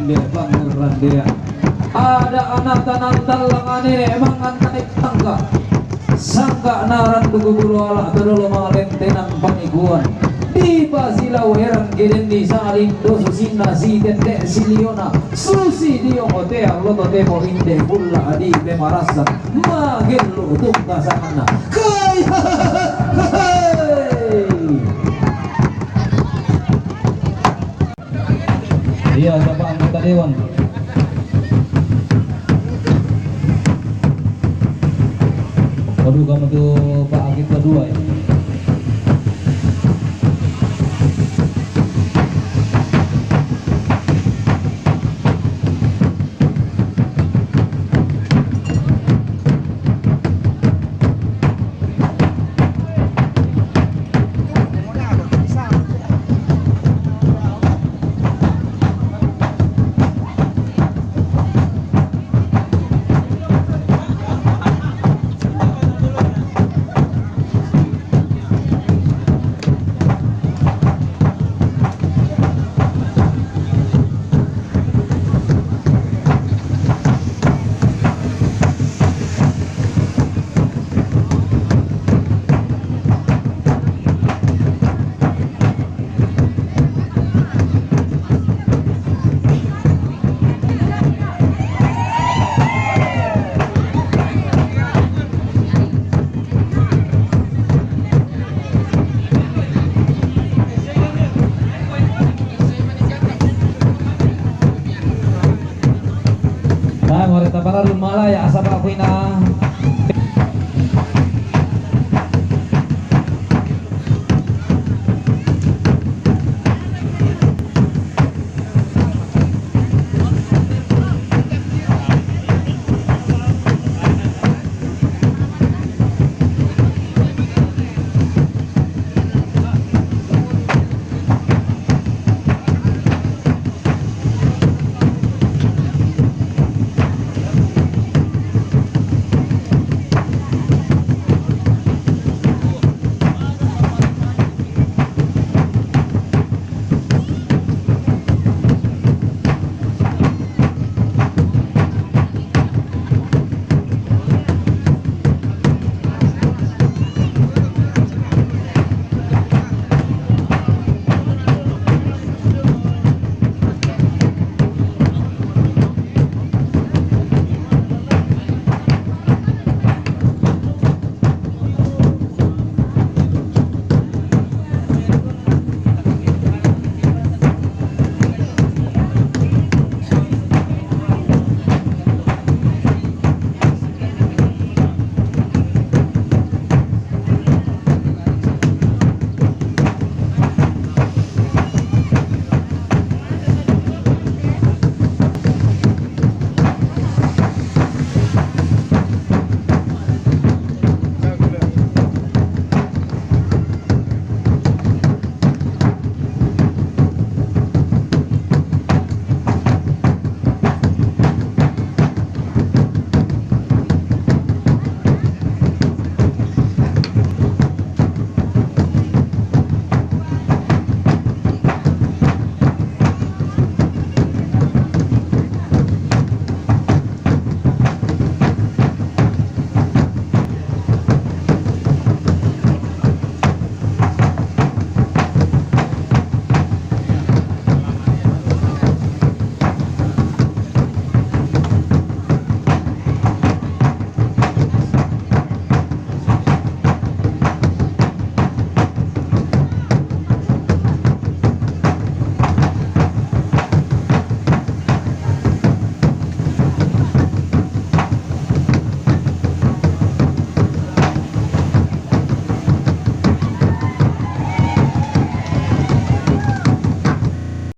dia pangeran dia. Ada anak tanang talangan ini emang naik tangga. Sangka naran dugu bulu ala terlalu malentenang panikuan. Di basilau heran geden di saling doso sinna si tete siliona susi dio hotel lo tote mo inde bulla adi bemarasa magellu tungka sana kai iya siapa anggota dewan. Waduh kamu tuh Pak Akib kedua ya. Para lumala ya asap aku ina